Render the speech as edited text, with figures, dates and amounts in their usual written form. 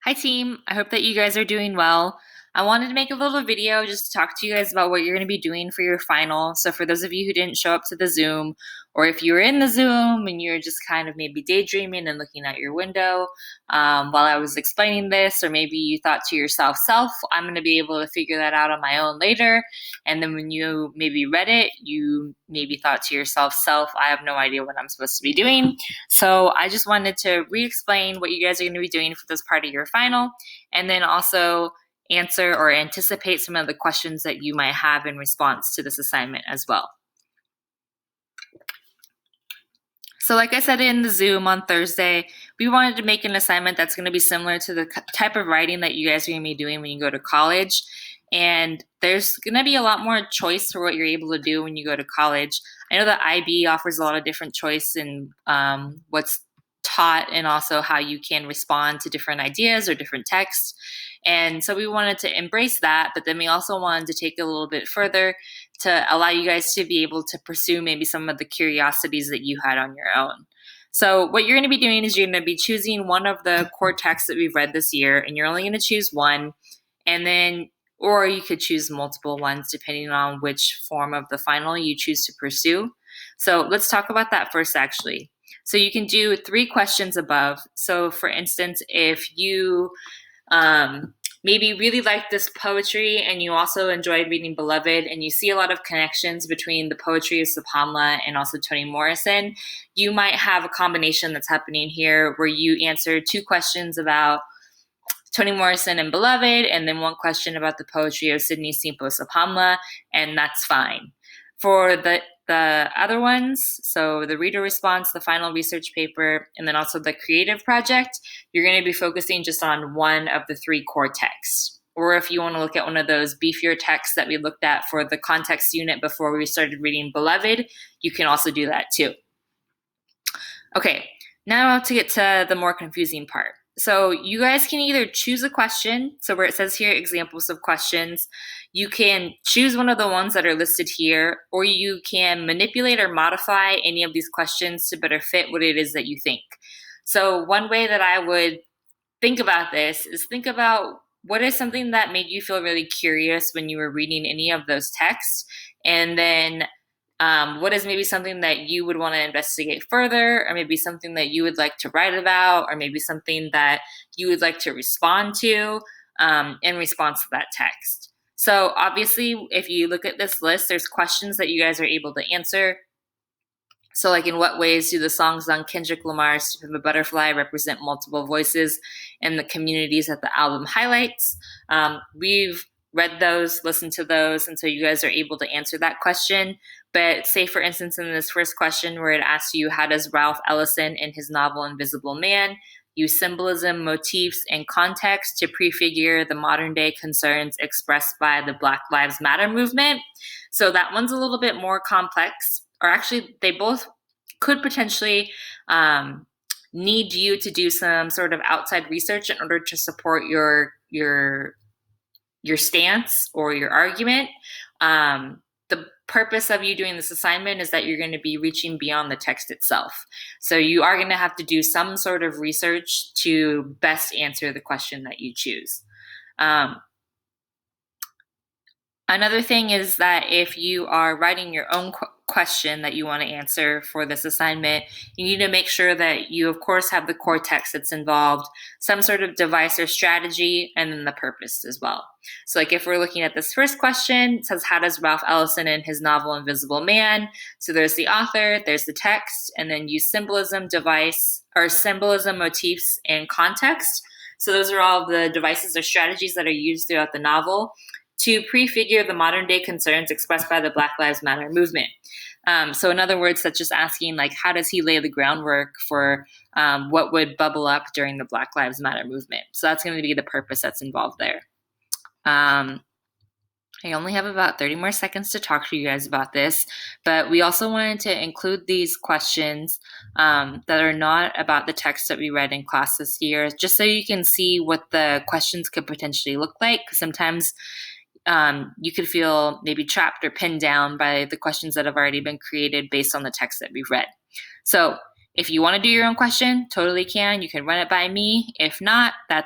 Hi team, I hope that you guys are doing well. I wanted to make a little video just to talk to you guys about what you're going to be doing for your final. So for those of you who didn't show up to the Zoom, or if you were in the Zoom and you're just kind of maybe daydreaming and looking out your window while I was explaining this, or maybe you thought to yourself, I'm going to be able to figure that out on my own later. And then when you maybe read it, you maybe thought to yourself, I have no idea what I'm supposed to be doing. So I just wanted to re-explain what you guys are going to be doing for this part of your final, and then also answer or anticipate some of the questions that you might have in response to this assignment as well. So like I said in the Zoom on Thursday, we wanted to make an assignment that's going to be similar to the type of writing that you guys are going to be doing when you go to college. And there's going to be a lot more choice for what you're able to do when you go to college. I know that IB offers a lot of different choice in what's taught and also how you can respond to different ideas or different texts. And so we wanted to embrace that, but then we also wanted to take it a little bit further to allow you guys to be able to pursue maybe some of the curiosities that you had on your own. So what you're going to be doing is you're going to be choosing one of the core texts that we've read this year, and you're only going to choose one, and then or you could choose multiple ones depending on which form of the final you choose to pursue. So let's talk about that first actually. So you can do 3 questions above. So for instance, if you maybe really like this poetry and you also enjoyed reading Beloved and you see a lot of connections between the poetry of Subhanallah and also Toni Morrison, you might have a combination that's happening here where you answer 2 questions about Toni Morrison and Beloved and then 1 question about the poetry of Sidney Simpo Subhanallah, and that's fine. For the other ones, so the reader response, the final research paper, and then also the creative project, you're going to be focusing just on one of the 3 core texts. Or if you want to look at one of those beefier texts that we looked at for the context unit before we started reading Beloved, you can also do that too. Okay, now to get to the more confusing part. So you guys can either choose a question, so where it says here examples of questions, you can choose one of the ones that are listed here, or you can manipulate or modify any of these questions to better fit what it is that you think. So one way that I would think about this is think about what is something that made you feel really curious when you were reading any of those texts, and then what is maybe something that you would want to investigate further, or maybe something that you would like to write about, or maybe something that you would like to respond to in response to that text. So obviously, if you look at this list, there's questions that you guys are able to answer. So like, in what ways do the songs on Kendrick Lamar's "To Pimp a Butterfly" represent multiple voices in the communities that the album highlights? We've read those, listened to those, and so you guys are able to answer that question. But say, for instance, in this first question where it asks you, how does Ralph Ellison in his novel Invisible Man use symbolism, motifs, and context to prefigure the modern day concerns expressed by the Black Lives Matter movement? So that one's a little bit more complex, or actually they both could potentially need you to do some sort of outside research in order to support your stance or your argument. The purpose of you doing this assignment is that you're going to be reaching beyond the text itself. So you are going to have to do some sort of research to best answer the question that you choose. Another thing is that if you are writing your own question that you want to answer for this assignment, you need to make sure that you, of course, have the core text that's involved, some sort of device or strategy, and then the purpose as well. So like if we're looking at this first question, it says, how does Ralph Ellison in his novel Invisible Man? So there's the author, there's the text, and then use symbolism, device, or symbolism, motifs, and context. So those are all the devices or strategies that are used throughout the novel to prefigure the modern day concerns expressed by the Black Lives Matter movement. So in other words, that's just asking, like, how does he lay the groundwork for what would bubble up during the Black Lives Matter movement? So that's going to be the purpose that's involved there. I only have about 30 more seconds to talk to you guys about this, but we also wanted to include these questions that are not about the text that we read in class this year, just so you can see what the questions could potentially look like. Sometimes you could feel maybe trapped or pinned down by the questions that have already been created based on the text that we've read. So if you want to do your own question, totally can. You can run it by me. If not, that's